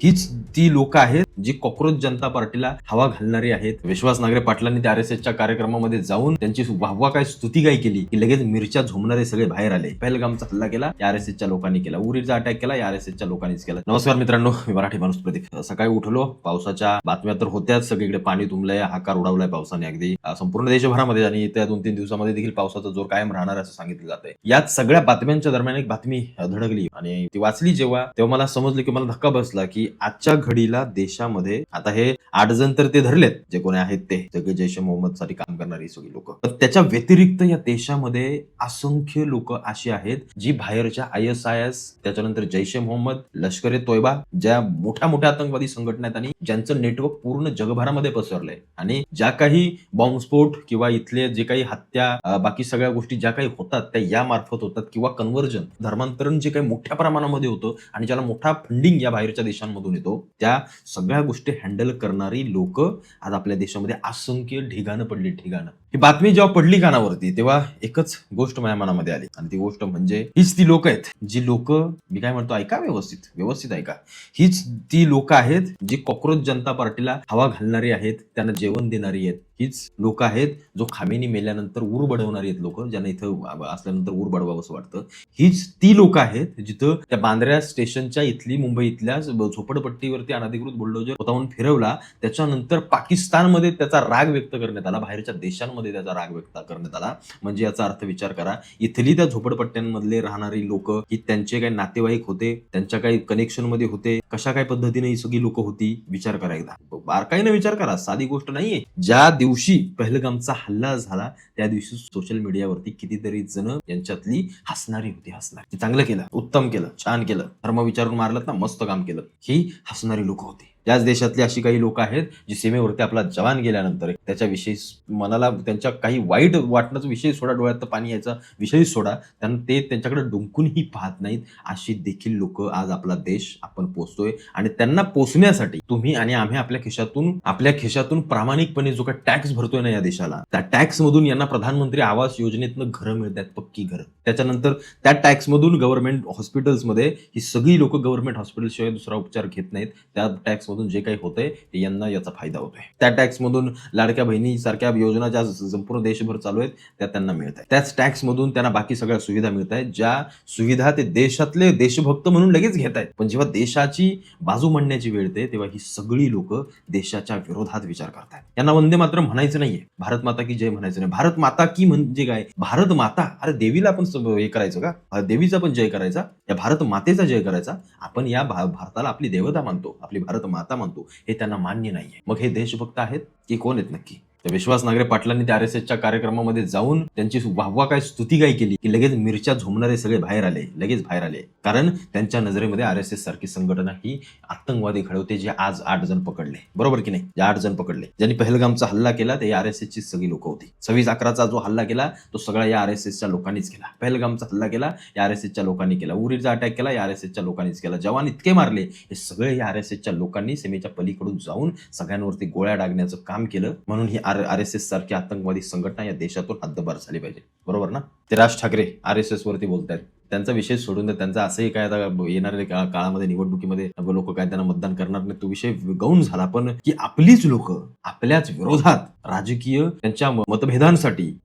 हीच ती लोक आहेत जी कॉक्रोच जनता पार्टीला हवा घालणारी आहेत. विश्वास नांगरे पाटलांनी त्या आरएसएसच्या कार्यक्रमामध्ये जाऊन त्यांची वाहवा काय स्तुती काय केली की लगेच मिरच्या झोमणारे सगळे बाहेर आले. पहलगामचा हल्ला केला या आरएसएसच्या लोकांनी केला, उरीचा अटॅक केला या आरएसएसच्या लोकांनीच केला. नमस्कार मित्रांनो, मी मराठी माणूस प्रतीक. सकाळी उठलो, पावसाच्या बातम्या तर होत्याच, सगळीकडे पाणी तुंबलंय, हाकार उडवलाय पावसाने अगदी संपूर्ण देशभरामध्ये, आणि येत्या 2-3 दिवसामध्ये देखील पावसाचा जोर कायम राहणार असं सांगितलं जातंय. यात सगळ्या बातम्यांच्या दरम्यान एक बातमी धडकली आणि ती वाचली जेव्हा, तेव्हा मला समजलं की मला धक्का बसला की आजच्या घडीला देशामध्ये आता हे 8 जण तर ते धरलेत जे कोणी आहेत ते सगळे जैश मोहम्मद साठी काम करणारी सगळी लोक, पण त्याच्या व्यतिरिक्त या देशामध्ये असंख्य लोक अशी आहेत जी बाहेरच्या ISIS, त्याच्यानंतर जैश मोहम्मद, लष्कर ए तोयबा, ज्या मोठ्या मोठ्या आतंकवादी संघटना आहेत आणि ज्यांचं नेटवर्क पूर्ण जगभरामध्ये पसरलंय, आणि ज्या काही बॉम्बस्फोट किंवा इथले जे काही हत्या बाकी सगळ्या गोष्टी ज्या काही होतात त्या या मार्फत होतात, किंवा कन्व्हर्जन धर्मांतरण जे काही मोठ्या प्रमाणामध्ये होतं आणि ज्याला मोठा फंडिंग या बाहेरच्या देशांमधून येतो, त्या सगळ्या गोष्टी हँडल करणारी लोक आज आपल्या देशामध्ये असंख्य ढिगाणं पडली. ढिगाणं ही बातमी जेव्हा पडली कानावरती तेव्हा एकच गोष्ट माझ्या मनामध्ये आली, आणि ती गोष्ट म्हणजे हीच ती लोक आहेत जी लोक, मी काय म्हणतो ऐका, व्यवस्थित ऐका, हीच ती लोक आहेत जी कॉक्रोच जनता पार्टीला हवा घालणारी आहेत, त्यांना जेवण देणारी आहेत. हीच लोक आहेत जो खामेनी मेल्यानंतर ऊर बडवणारी आहेत लोक, ज्यांना इथं असल्यानंतर ऊर बडवावं असं वाटतं. हीच ती लोक आहेत जिथं त्या बांद्रा स्टेशनच्या इथली, मुंबई इथल्या झोपडपट्टीवरती अनधिकृत बुलडोजर स्वतःहून फिरवला, त्याच्यानंतर पाकिस्तानमध्ये त्याचा राग व्यक्त करण्यात आला, बाहेरच्या देशांमध्ये त्याचा राग व्यक्त करण्यात आला. म्हणजे याचा अर्थ विचार करा, इथली त्या झोपडपट्ट्यांमधले राहणारी लोक ही त्यांचे काही नातेवाईक होते, त्यांच्या काही कनेक्शन मध्ये होते, कशा काय पद्धतीने ही सगळी लोक होती, विचार करा एकदा, बारकाईने विचार करा. साधी गोष्ट नाहीये. ज्या दिवशी पहलगामचा हल्ला झाला त्या दिवशी सोशल मीडियावरती कितीतरी जण यांच्यातली हसणारी होती. हसणारी, चांगलं केलं, उत्तम केलं, छान केलं, धर्म विचारून मारलं ना, मस्त काम केलं, ही हसणारी लोक होती. त्याच देशातली अशी काही लोक आहेत जी सीमेवरती आपला जवान गेल्यानंतर त्याच्याविषयी मनाला त्यांच्या काही वाईट वाटण्याचा विषय सोडा, डोळ्यात पाणी यायचा विषय सोडा, त्यांना ते त्यांच्याकडे डुंकूनही पाहत नाहीत. अशी देखील लोक आज आपला देश आपण पोचतोय, आणि त्यांना पोचण्यासाठी तुम्ही आणि आम्ही आपल्या खिशातून प्रामाणिकपणे जो काही टॅक्स भरतोय ना या देशाला, त्या टॅक्स मधून यांना प्रधानमंत्री आवास योजनेतनं घरं मिळतात, पक्की घरं. त्याच्यानंतर त्या टॅक्स मधून गव्हर्नमेंट हॉस्पिटल्समध्ये ही सगळी लोक गव्हर्नमेंट हॉस्पिटल शिवाय दुसरा उपचार घेत नाहीत. त्या टॅक्स मधून जे काही होतंय ते यांना याचा फायदा होतोय. त्या टॅक्स मधून लाडक्या बहिणी सारख्या योजना ज्या संपूर्ण देशभर चालू आहेत त्या त्यांना मिळत आहेत. त्याच टॅक्स मधून त्यांना बाकी सगळ्या सुविधा मिळत आहेत, ज्या सुविधा ते देशातले देशभक्त म्हणून लगेच घेत आहेत. पण जेव्हा देशाची बाजू मांडण्याची वेळ येते तेव्हा ही सगळी लोक देशाच्या विरोधात विचार करतात. यांना वंदे मातरम म्हणायचं नाहीये, भारत माता की जय म्हणायचं नाही. भारत माता की म्हणजे काय? भारत माता, अरे देवीला आपण हे करायचं का? देवीचा पण जय करायचा, या भारत मातेचा जय करायचा. आपण या भारताला आपली देवता मानतो, आपली भारत माता मानतो, हे त्यांना मान्य नाहीये. मग हे देशभक्त आहेत की कोण आहेत नक्की? विश्वास नांगरे पाटलांनी त्या आरएसएसच्या कार्यक्रमामध्ये जाऊन त्यांची वाहवा काय स्तुती काय केली की लगेच मिरच्या झोमणारे सगळे लगेच बाहेर आले. कारण त्यांच्या नजरेमध्ये आरएसएस सारखी संघटना ही आतंकवादी घडवते, जे आज 8 जण पकडले, बरोबर की नाही? जे 8 जण पकडले, ज्यांनी पहलगामचा हल्ला केला ते आरएसएसची सगळी लोक होती. 26/11चा जो हल्ला केला तो सगळा या आरएसएसच्या लोकांनीच केला. पहलगामचा हल्ला केला या आरएसएसच्या लोकांनी केला, उरीचा अटॅक केला या आरएसएसच्या लोकांनीच केला, जवान इतके मारले हे सगळे या आरएसएसच्या लोकांनी सीमेच्या पलीकडून जाऊन सगळ्यांवरती गोळ्या डागण्याचं काम केलं. म्हणून ही आरएसएस सारखी आतंकवादी संघटना या देशातून हद्दपार झाली पाहिजे, बरोबर ना? ते राज ठाकरे आरएसएस वरती बोलतायत, त्यांचा विषय सोडून द्या. त्यांचा असंही काय आता येणाऱ्या काळामध्ये निवडणुकीमध्ये लोक काय त्यांना मतदान करणार नाही, तो विषय गौण झाला. पण की आपलीच लोक आपल्याच विरोधात राजकीय त्यांच्या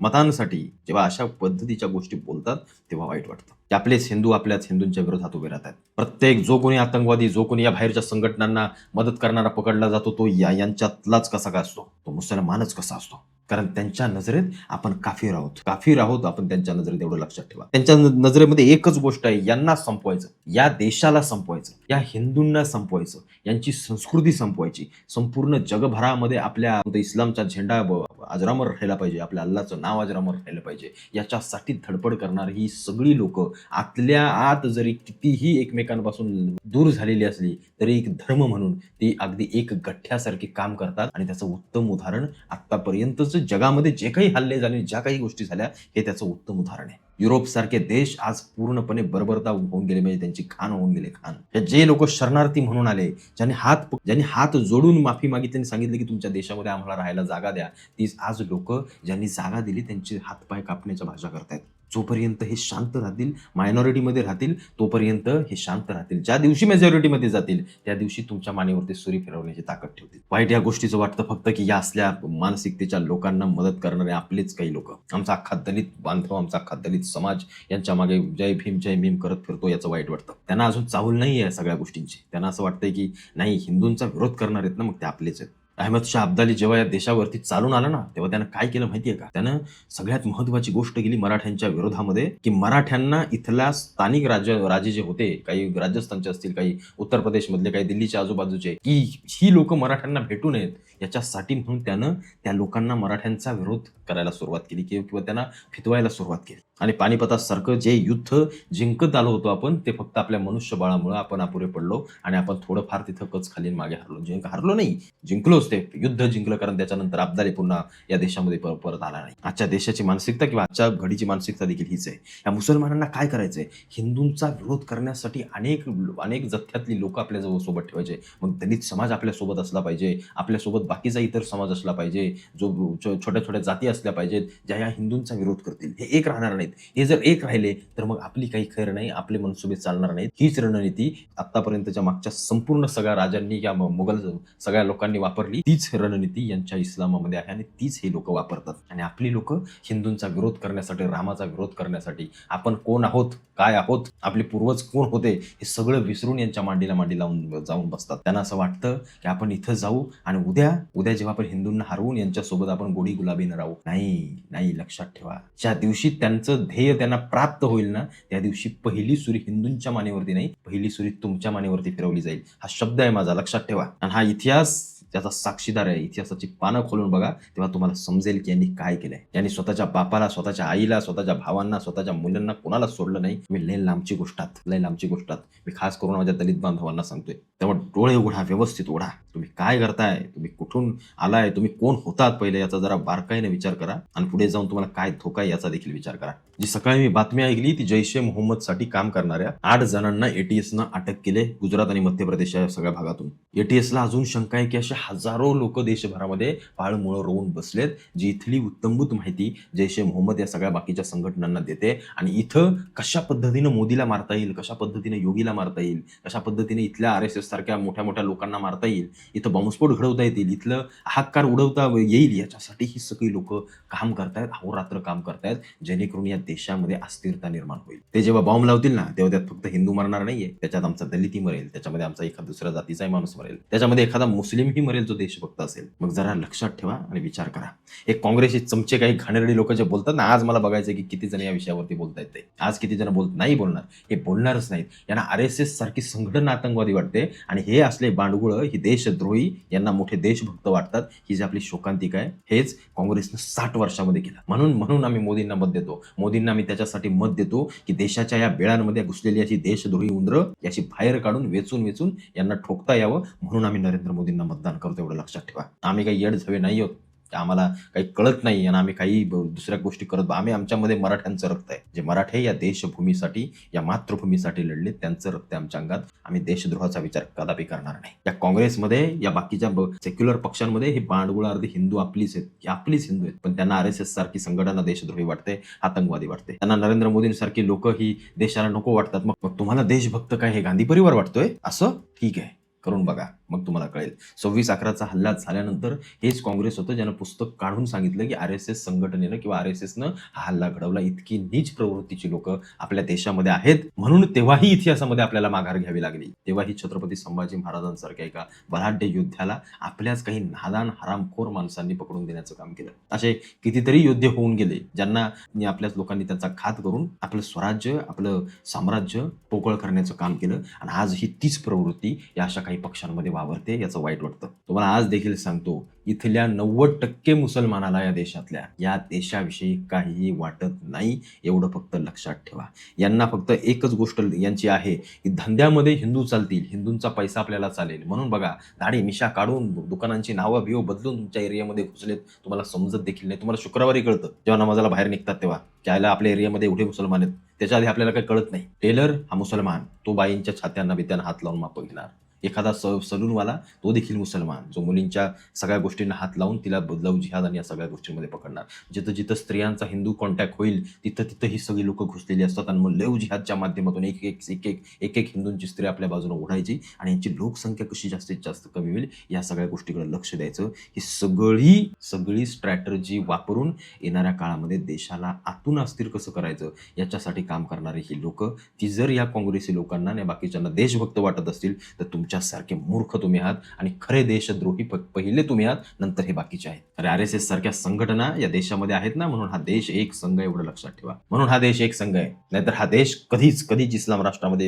मतांसाठी जेव्हा अशा पद्धतीच्या गोष्टी बोलतात तेव्हा वाईट वाटतं. की आपलेच हिंदू आपल्याच हिंदूंच्या विरोधात उभे राहतात. प्रत्येक जो कोणी आतंकवादी, जो कोणी या बाहेरच्या संघटनांना मदत करणारा पकडला जातो तो यांच्यातलाच कसा काय असतो, तो मुसलमानच कसा असतो. कारण त्यांच्या नजरेत आपण काफीर आहोत आपण त्यांच्या नजरेत, एवढं लक्षात ठेवा. त्यांच्या नजरेमध्ये एकच गोष्ट आहे, यांना संपवायचं, या देशाला संपवायचं, या हिंदूंना संपवायचं, यांची संस्कृती संपवायची. संपूर्ण जगभरामध्ये आपल्या इस्लामचा झेंडा अजरामर राहिला पाहिजे, आपल्या अल्लाचं नाव अजरामर राहिलं पाहिजे, याच्यासाठी धडपड करणारी ही सगळी लोक आतल्या आत जरी कितीही एकमेकांपासून दूर झालेली असली तरी एक धर्म म्हणून ती अगदी एक गठ्ठ्यासारखी काम करतात. आणि त्याचं उत्तम उदाहरण आतापर्यंतच जगामध्ये जे काही हल्ले झाले, ज्या काही गोष्टी झाल्या, हे त्याचं उत्तम उदाहरण आहे. युरोप सारखे देश आज पूर्णपणे बर्बरता होऊन गेले, म्हणजे त्यांची खान होऊन गेले. जे लोक शरणार्थी म्हणून आले, ज्यांनी हात जोडून माफी मागितली आणि सांगितले की तुमच्या देशामध्ये आम्हाला राहायला जागा द्या, तीच आज लोक ज्यांनी जागा दिली त्यांचे हातपाय कापण्याच्या भाषा करतायत. जोपर्यंत हे शांत राहतील, मायनॉरिटीमध्ये राहतील, तोपर्यंत हे शांत राहतील. ज्या दिवशी मेजॉरिटीमध्ये जातील त्या दिवशी तुमच्या मानेवरती सुरी फिरवण्याची ताकद ठेवतील. वाईट या गोष्टीचं वाटतं फक्त की या असल्या मानसिकतेच्या लोकांना मदत करणारे आपलेच काही लोक, आमचा अख्खा दलित बांधव, आमचा अख्खा दलित समाज यांच्या मागे जय भीम करत फिरतो, याचं वाईट वाटतं. त्यांना अजून चाहूल नाही आहे सगळ्या गोष्टींची. त्यांना असं वाटतंय की नाही, हिंदूंचा विरोध करणार आहेत ना, मग ते आपलेच आहेत. अहमद शाह अब्दाली जेव्हा या देशावरती चालून आला ना, तेव्हा त्यानं काय केलं माहितीये का? त्यानं सगळ्यात महत्वाची गोष्ट केली मराठ्यांच्या विरोधामध्ये, की मराठ्यांना इथल्या स्थानिक राजे जे होते, काही राजस्थानचे असतील, काही उत्तर प्रदेशमधले, काही दिल्लीच्या आजूबाजूचे, की ही लोक मराठ्यांना भेटू नयेत याच्यासाठी म्हणून त्यानं त्या लोकांना मराठ्यांचा विरोध करायला सुरुवात केली किंवा त्यांना फितवायला सुरुवात केली. आणि पानिपतासारखं जे युद्ध जिंकत आलो होतो आपण, ते फक्त आपल्या मनुष्यबळामुळे आपण अपुरे पडलो आणि आपण थोडंफार तिथं कच खाली मागे हरलो नाही, जिंकलोच. ते युद्ध जिंकलं, कारण त्याच्यानंतर अब्दाली पुन्हा या देशामध्ये परत आला नाही. आजच्या देशाची मानसिकता किंवा आजच्या घडीची मानसिकता देखील हीच आहे. या मुसलमानांना काय करायचंय? हिंदूंचा विरोध करण्यासाठी अनेक जथ्यातली लोक आपल्या जवळ सोबत ठेवायचे. मग दलित समाज आपल्या सोबत असला पाहिजे, आपल्यासोबत बाकीचा इतर समाज असला पाहिजे, जो छोट्या छोट्या जाती असल्या पाहिजेत ज्या या हिंदूंचा विरोध करतील. हे एक राहणार नाहीत. हे जर एक राहिले तर मग आपली काही खैर नाही, आपले मनसुबे चालणार नाहीत. हीच रणनीती आतापर्यंतच्या मागच्या संपूर्ण सगळ्या राजांनी या मुघल सगळ्या लोकांनी वापरली. तीच रणनीती यांच्या इस्लामामध्ये आहे आणि तीच हे लोक वापरतात. आणि आपली लोक हिंदूंचा विरोध करण्यासाठी, रामाचा विरोध करण्यासाठी, आपण कोण आहोत, काय आहोत, आपले पूर्वज कोण होते, हे सगळं विसरून यांच्या मांडीला मांडी लावून जाऊन बसतात. त्यांना असं वाटतं की आपण इथं जाऊ आणि उद्या जेव्हा आपण हिंदूंना हरवून यांच्यासोबत आपण गोडी गुलाबीनं राहू. नाही, लक्षात ठेवा, ज्या दिवशी त्यांचं ध्येय त्यांना प्राप्त होईल ना, त्या दिवशी पहिली सुरी हिंदूंच्या मानेवरती नाही, पहिली सुरी तुमच्या मानेवरती फिरवली जाईल. हा शब्द आहे माझा, लक्षात ठेवा. आणि हा इतिहास त्याचा साक्षीदार आहे. इतिहासाची पानं खोलून बघा, तेव्हा तुम्हाला समजेल की यांनी काय केलंय. यांनी स्वतःच्या बापाला, स्वतःच्या आईला, स्वतःच्या भावांना, स्वतःच्या मुलांना कोणाला सोडलं नाही. मी लय लांबची गोष्टात मी खास करून माझ्या दलित बांधवांना सांगतोय. त्यामुळे डोळे उघडा, व्यवस्थित उघडा. तुम्ही काय करताय, तुम्ही कुठून आलाय, तुम्ही कोण होतात, पहिले याचा जरा बारकाईने विचार करा आणि पुढे जाऊन तुम्हाला काय धोका आहे याचा देखील विचार करा. जी सकाळी मी बातमी ऐकली ती जैश ए मोहम्मद साठी काम करणाऱ्या 8 जणांना एटीएसनं अटक केले, गुजरात आणि मध्य प्रदेश या सगळ्या भागातून. एटीएसला अजून शंका आहे की असे हजारो लोक देशभरामध्ये पाळमुळं रोवून बसलेत, जी इथली उत्तमभूत माहिती जैश ए मोहम्मद या सगळ्या बाकीच्या संघटनांना देते. आणि इथं कशा पद्धतीनं मोदीला मारता येईल, कशा पद्धतीने योगीला मारता येईल, कशा पद्धतीने इथल्या RSS सारख्या मोठ्या मोठ्या लोकांना मारता येईल, इथं बॉम्बस्फोट घडवता येतील, इथलं हाहाकार उडवता येईल, याच्यासाठी ही सगळी लोक काम करतायत, अहोरात्र काम करतायत, जेणेकरून या देशामध्ये अस्थिरता निर्माण होईल. ते जेव्हा बॉम्ब लावतील ना, तेव्हा त्यात फक्त हिंदू मरणार नाहीये, त्याच्यात आमचा दलितही मरेल, त्याच्यामध्ये आमचा एखादा दुसऱ्या जातीचाही माणूस मरेल, त्याच्यामध्ये एखादा मुस्लिमही मरेल जो देशभक्त असेल. मग जरा लक्षात ठेवा आणि विचार करा. एक काँग्रेसचे चमचे, काही घाणेरडी लोक जे बोलतात ना, आज मला बघायचं की किती जण या विषयावरती बोलतायत. ते आज किती जण नाही बोलणार, हे बोलणारच नाहीत. यांना RSS सारखी संघटना आतंकवादी वाटते आणि हे असले बांडगुळ, ही देशद्रोही, यांना मोठे देशभक्त वाटतात. ही जी आपली शोकांतिका आहे, हेच काँग्रेसनं 60 वर्षामध्ये केलं. म्हणून आम्ही मोदींना मत देतो. मोदींना आम्ही त्याच्यासाठी मत देतो की देशाच्या या बेळांमध्ये घुसलेली अशी देशद्रोही उंदरं याची बाहेर काढून वेचून यांना ठोकता यावं, म्हणून आम्ही नरेंद्र मोदींना मतदान करतो. एवढं लक्षात ठेवा. आम्ही काही येड झवे नाही आहोत, आम्हाला काही कळत नाही आणि आम्ही काही दुसऱ्या गोष्टी करत. आमच्यामध्ये मराठ्यांचं रक्त आहे. जे मराठे या देशभूमीसाठी, या मातृभूमीसाठी लढले, त्यांचं रक्त आमच्या अंगात. आम्ही देशद्रोहाचा विचार कदापि करणार नाही. या काँग्रेसमध्ये, या बाकीच्या सेक्युलर पक्षांमध्ये हे बांडगुळ अर्धे हिंदू आपलीच हिंदू आहेत, पण त्यांना RSS सारखी संघटना देशद्रोही वाटते, आतंकवादी वाटते. त्यांना नरेंद्र मोदींसारखी लोक ही देशाला नको वाटतात. मग तुम्हाला देशभक्त काय हे गांधी परिवार वाटतोय असं? ठीक आहे, करून बघा, मग तुम्हाला कळेल. 26/11चा हल्ला झाल्यानंतर हेच काँग्रेस होतं ज्यानं पुस्तक काढून सांगितलं की RSS संघटनेनं किंवा RSSनं हा हल्ला घडवला. इतकी नीच प्रवृत्तीची लोक आपल्या देशामध्ये आहेत, म्हणून तेव्हाही इतिहासामध्ये आपल्याला माघार घ्यावी लागली. तेव्हाही छत्रपती संभाजी महाराजांसारख्या एका बलाढ्य योद्ध्याला आपल्याच काही नादान हरामखोर माणसांनी पकडून देण्याचं काम केलं. असे कितीतरी योद्धे होऊन गेले ज्यांना आपल्याच लोकांनी त्यांचा घात करून आपलं स्वराज्य, आपलं साम्राज्य पोकळ करण्याचं काम केलं. आणि आज ही तीच प्रवृत्ती या अशा काही पक्षांमध्ये वावरते, याचं वाईट वाटतं. तुम्हाला आज देखील सांगतो, इथल्या 90% मुसलमानाला या देशाविषयी काहीही वाटत नाही. एवढं फक्त लक्षात ठेवा. यांना फक्त एकच गोष्ट यांची आहे की धंद्यामध्ये हिंदू चालतील, हिंदूंचा पैसा आपल्याला चालेल. म्हणून बघा, दाढी मिशा काढून, दुकानांची नावं बिव बदलून तुमच्या एरियामध्ये घुसलेत. तुम्हाला समजत देखील नाही. तुम्हाला शुक्रवारी कळतं जेव्हा नमाजाला बाहेर निघतात तेव्हा, त्याला आपल्या एरियामध्ये एवढे मुसलमान आहेत. त्याच्या आधी आपल्याला काही कळत नाही. टेलर हा मुसलमान, तो बाईंच्या छात्यांना बित्यांना हात लावून माप घेणार. एखादा सलूनवाला तो देखील मुसलमान, जो मुलींच्या सगळ्या गोष्टींना हात लावून तिला लव जिहाद आणि या सगळ्या गोष्टींमध्ये पकडणार. जिथं जिथं स्त्रियांचा हिंदू कॉन्टॅक्ट होईल तिथं तिथं ही सगळी लोक घुसलेली असतात आणि मग लव जिहादच्या माध्यमातून एक हिंदूंची स्त्री आपल्या बाजूने ओढायची आणि यांची लोकसंख्या कशी जास्तीत जास्त कमी होईल या सगळ्या गोष्टीकडे लक्ष द्यायचं. ही सगळी स्ट्रॅटर्जी वापरून येणाऱ्या काळामध्ये देशाला आतून अस्थिर कसं करायचं याच्यासाठी काम करणारी ही लोक, ती जर या काँग्रेसी लोकांना आणि बाकीच्यांना देशभक्त वाटत असतील तर तुमच्यासारखे मूर्ख तुम्ही आहात आणि खरे देशद्रोही पहिले तुम्ही आहात, नंतर हे बाकीचे आहेत. अरे RSS सारख्या संघटना या देशामध्ये आहेत ना, म्हणून हा देश एक संघ आहे, एवढं लक्षात ठेवा. म्हणून हा देश एक संघ आहे, नाहीतर हा देश कधीच इस्लाम राष्ट्रामध्ये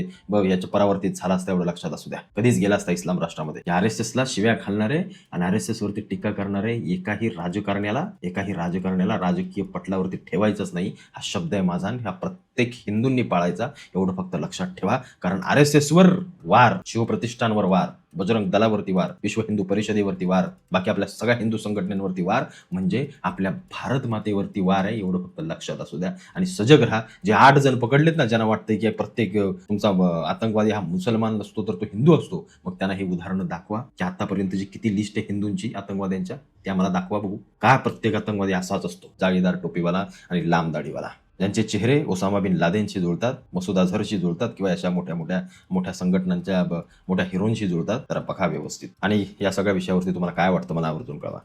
याच्या परावर्तित झाला असता, एवढं लक्षात असू द्या. कधीच गेला असता इस्लाम राष्ट्रामध्ये. या RSSला शिव्या घालणारे आणि RSS वरती टीका करणारे एकाही राजकारण्याला राजकीय पटलावरती ठेवायचंच नाही. हा शब्द आहे माझा आणि हा प्रत्येक हिंदूंनी पाळायचा, एवढं फक्त लक्षात ठेवा. कारण RSS वर वार, शिवप्रतिष्ठानवर वार, बजरंग दलावरती वार, विश्व हिंदू परिषदेवरती वार, बाकी आपल्या सगळ्या हिंदू संघटनांवरती वार म्हणजे आपल्या भारत मातेवरती वार आहे, एवढं फक्त लक्षात असू द्या. आणि सजग राहा. जे 8 जण पकडलेत ना, ज्यांना वाटतंय की प्रत्येक तुमचा आतंकवादी हा मुसलमान नसतो तर तो हिंदू असतो, मग त्यांना ही उदाहरणं दाखवा की आतापर्यंतची किती लिस्ट आहे हिंदूंची आतंकवाद्यांच्या, त्या मला दाखवा बघू. का प्रत्येक आतंकवादी असाच असतो, जाळीदार टोपीवाला आणि लांब दाढीवाला, ज्यांचे चेहरे ओसामा बिन लादेनशी जुळतात, मसूद अझहरशी जुळतात किंवा अशा मोठ्या संघटनांच्या मोठ्या हिरोंशी जुळतात. तर बघा व्यवस्थित. आणि या सगळ्या विषयावरती तुम्हाला काय वाटतं मला आवर्जून कळवा.